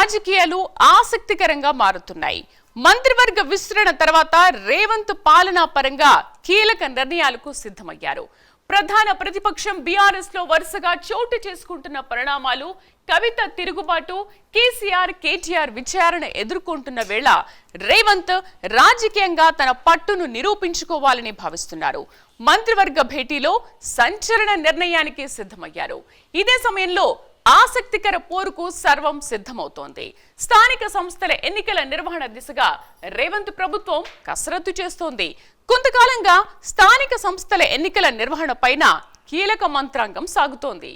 రాజకీయాలు ఆసక్తికరంగా మారుతున్నాయి. మంత్రివర్గ విస్తరణ తర్వాత రేవంత్ పాలనా పరంగా కీలక నిర్ణయాలకు సిద్ధమయ్యారు. ప్రధాన ప్రతిపక్షం బీఆర్ఎస్ లో వరుసగా చోటు చేసుకుంటున్న పరిణామాలు, కవిత తిరుగుబాటు, కేసీఆర్ కేటీఆర్ విచారణ ఎదుర్కొంటున్న వేళ రేవంత్ రాజకీయంగా తన పట్టును నిరూపించుకోవాలని భావిస్తున్నారు. మంత్రివర్గ భేటీలో సంచలన నిర్ణయానికి సిద్ధమయ్యారు. ఇదే సమయంలో ఆసక్తికర పోరుకు సర్వం సిద్ధమవుతోంది. స్థానిక సంస్థల ఎన్నికల నిర్వహణ దిశగా రేవంత్ ప్రభుత్వం కసరత్తు చేస్తోంది. కొంతకాలంగా స్థానిక సంస్థల ఎన్నికల నిర్వహణ పైన కీలక మంత్రాంగం సాగుతోంది.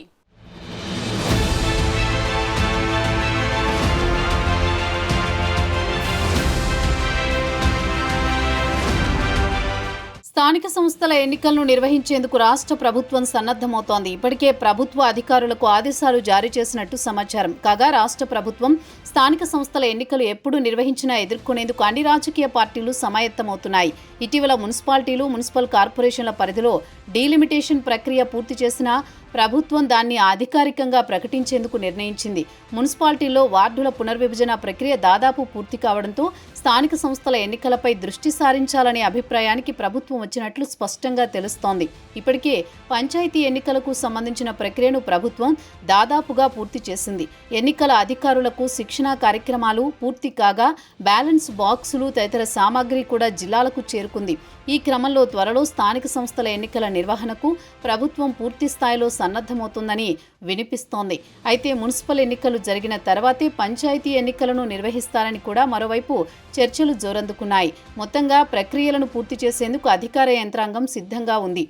స్థానిక సంస్థల ఎన్నికలను నిర్వహించేందుకు రాష్ట్ర ప్రభుత్వం సన్నద్ధమవుతోంది. ఇప్పటికే ప్రభుత్వ అధికారులకు ఆదేశాలు జారీ చేసినట్టు సమాచారం. కాగా రాష్ట్ర ప్రభుత్వం స్థానిక సంస్థల ఎన్నికలు ఎప్పుడు నిర్వహించినా ఎదుర్కొనేందుకు అన్ని రాజకీయ పార్టీలు సమాయత్తమవుతున్నాయి. ఇటీవల మున్సిపాలిటీలు, మున్సిపల్ కార్పొరేషన్ల పరిధిలో డీలిమిటేషన్ ప్రక్రియ పూర్తి చేసిన ప్రభుత్వం దాన్ని అధికారికంగా ప్రకటించేందుకు నిర్ణయించింది. మున్సిపాలిటీల్లో వార్డుల పునర్విభజన ప్రక్రియ దాదాపు పూర్తి కావడంతో స్థానిక సంస్థల ఎన్నికలపై దృష్టి సారించాలనే అభిప్రాయానికి ప్రభుత్వం వచ్చినట్లు స్పష్టంగా తెలుస్తోంది. ఇప్పటికే పంచాయతీ ఎన్నికలకు సంబంధించిన ప్రక్రియను ప్రభుత్వం దాదాపుగా పూర్తి చేసింది. ఎన్నికల అధికారులకు శిక్షణా కార్యక్రమాలు పూర్తి కాగా బ్యాలెన్స్ బాక్సులు తదితర సామాగ్రి కూడా జిల్లాలకు చేరుకుంది. ఈ క్రమంలో త్వరలో స్థానిక సంస్థల ఎన్నికల నిర్వహణకు ప్రభుత్వం పూర్తి స్థాయిలో సన్నద్ధమవుతుందని వినిపిస్తోంది. అయితే మున్సిపల్ ఎన్నికలు జరిగిన తర్వాతే పంచాయతీ ఎన్నికలను నిర్వహిస్తారని కూడా మరోవైపు చర్చలు జోరందుకున్నాయి. మొత్తంగా ప్రక్రియలను పూర్తి చేసేందుకు అధికార యంత్రాంగం సిద్ధంగా ఉంది.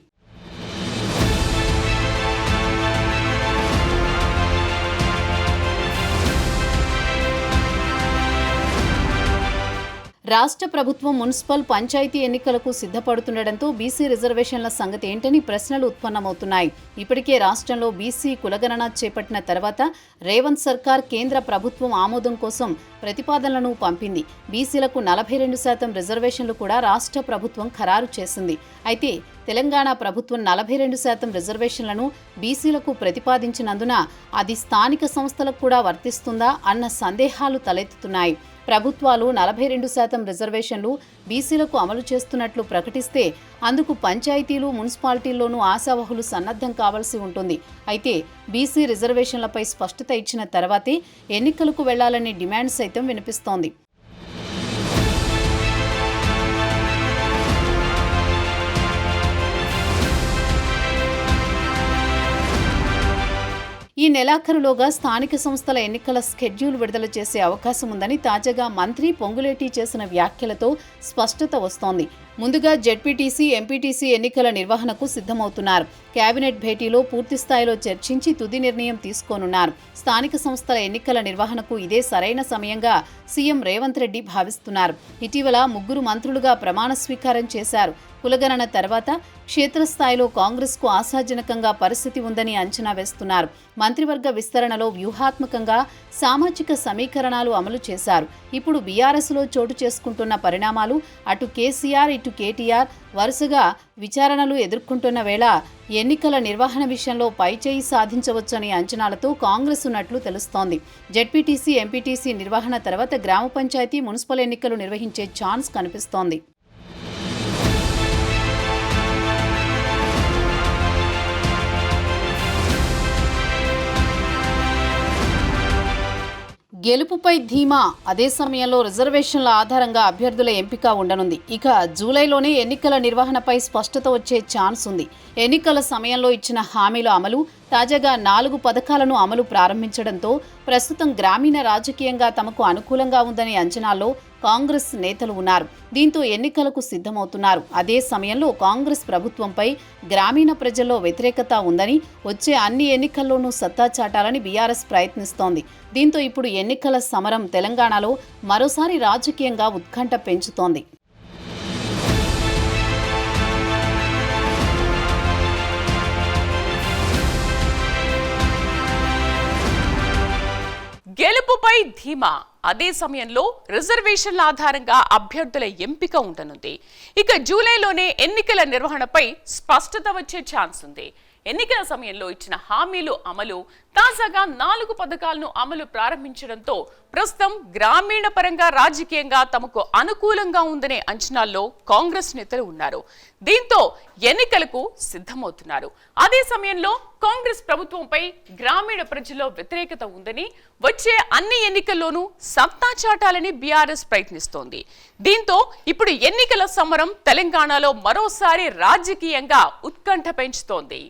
రాష్ట్ర ప్రభుత్వం మున్సిపల్, పంచాయతీ ఎన్నికలకు సిద్ధపడుతుండటంతో బీసీ రిజర్వేషన్ల సంగతి ఏంటని ప్రశ్నలు ఉత్పన్నమవుతున్నాయి. ఇప్పటికే రాష్ట్రంలో బీసీ కులగణన చేపట్టిన తర్వాత రేవంత్ సర్కార్ కేంద్ర ప్రభుత్వం ఆమోదం కోసం ప్రతిపాదనలను పంపింది. బీసీలకు 42% రిజర్వేషన్లు కూడా రాష్ట్ర ప్రభుత్వం ఖరారు చేసింది. అయితే తెలంగాణ ప్రభుత్వం 42% రిజర్వేషన్లను బీసీలకు ప్రతిపాదించినందున అది స్థానిక సంస్థలకు కూడా వర్తిస్తుందా అన్న సందేహాలు తలెత్తుతున్నాయి. ప్రభుత్వాలు 42% రిజర్వేషన్లు బీసీలకు అమలు చేస్తున్నట్లు ప్రకటిస్తే అందుకు పంచాయతీలు, మున్సిపాలిటీల్లోనూ ఆశావహులు సన్నద్ధం కావాల్సి ఉంటుంది. అయితే బీసీ రిజర్వేషన్లపై స్పష్టత ఇచ్చిన తర్వాతే ఎన్నికలకు వెళ్లాలనే డిమాండ్ సైతం వినిపిస్తోంది. ఈ నెలాఖరులోగా స్థానిక సంస్థల ఎన్నికల స్కెడ్యూల్ విడుదల చేసే అవకాశం ఉందని తాజాగా మంత్రి పొంగులేటి చేసిన వ్యాఖ్యలతో స్పష్టత వస్తోంది. ముందుగా జెడ్పీటీసీ, ఎంపీటీసీ ఎన్నికల నిర్వహణకు సిద్ధమవుతున్నారు. కేబినెట్ భేటీలో పూర్తిస్థాయిలో చర్చించి తుది నిర్ణయం తీసుకోనున్నారు. స్థానిక సంస్థల ఎన్నికల నిర్వహణకు ఇదే సరైన సమయంగా సీఎం రేవంత్ రెడ్డి భావిస్తున్నారు. ఇటీవల 3 మంత్రులుగా ప్రమాణ స్వీకారం చేశారు. కులగణన తర్వాత క్షేత్రస్థాయిలో కాంగ్రెస్కు ఆశాజనకంగా పరిస్థితి ఉందని అంచనా వేస్తున్నారు. మంత్రివర్గ విస్తరణలో వ్యూహాత్మకంగా సామాజిక సమీకరణాలు అమలు చేశారు. ఇప్పుడు బీఆర్ఎస్లో చోటు చేసుకుంటున్న పరిణామాలు, అటు కేసీఆర్ ఇటు కేటీఆర్ వరుసగా విచారణలు ఎదుర్కొంటున్న వేళ ఎన్నికల నిర్వహణ విషయంలో పైచేయి సాధించవచ్చనే అంచనాలతో కాంగ్రెస్ ఉన్నట్లు తెలుస్తోంది. జెడ్పీటీసీ, ఎంపీటీసీ నిర్వహణ తర్వాత గ్రామ పంచాయతీ, మున్సిపల్ ఎన్నికలు నిర్వహించే ఛాన్స్ కనిపిస్తోంది. గెలుపుపై ధీమా, అదే సమయంలో రిజర్వేషన్ల ఆధారంగా అభ్యర్థుల ఎంపిక ఉండనుంది. ఇక జూలైలోనే ఎన్నికల నిర్వహణపై స్పష్టత వచ్చే ఛాన్స్ ఉంది. ఎన్నికల సమయంలో ఇచ్చిన హామీల అమలు, తాజాగా 4 పథకాలను అమలు ప్రారంభించడంతో ప్రస్తుతం గ్రామీణ రాజకీయంగా తమకు అనుకూలంగా ఉందనే అంచనాల్లో కాంగ్రెస్ నేతలు ఉన్నారు. దీంతో ఎన్నికలకు సిద్ధమవుతున్నారు. అదే సమయంలో కాంగ్రెస్ ప్రభుత్వంపై గ్రామీణ ప్రజల్లో వ్యతిరేకత ఉందని, వచ్చే అన్ని ఎన్నికల్లోనూ సత్తా చాటాలని బీఆర్ఎస్ ప్రయత్నిస్తోంది. దీంతో ఇప్పుడు ఎన్నికల సమరం తెలంగాణలో మరోసారి రాజకీయంగా ఉత్కంఠ పెంచుతోంది. గెలుపుపై ధీమా, అదే సమయంలో రిజర్వేషన్ల ఆధారంగా అభ్యర్థుల ఎంపిక ఉండనుంది. ఇక జూలైలోనే ఎన్నికల నిర్వహణపై స్పష్టత వచ్చే ఛాన్స్ ఉంది. ఎన్నికల సమయంలో ఇచ్చిన హామీలు అమలు, తాజాగా 4 పథకాలను అమలు ప్రారంభించడంతో ప్రస్తుతం గ్రామీణ పరంగా రాజకీయంగా తమకు అనుకూలంగా ఉందనే అంచనాల్లో కాంగ్రెస్ నేతలు ఉన్నారు. దీంతో ఎన్నికలకు సిద్ధమవుతున్నారు. అదే సమయంలో కాంగ్రెస్ ప్రభుత్వంపై గ్రామీణ ప్రజల్లో వ్యతిరేకత ఉందని, వచ్చే అన్ని ఎన్నికల్లోనూ సత్తా చాటాలని బీఆర్ఎస్ ప్రయత్నిస్తోంది. దీంతో ఇప్పుడు ఎన్నికల సమరం తెలంగాణలో మరోసారి రాజకీయంగా ఉత్కంఠ పెంచుతోంది.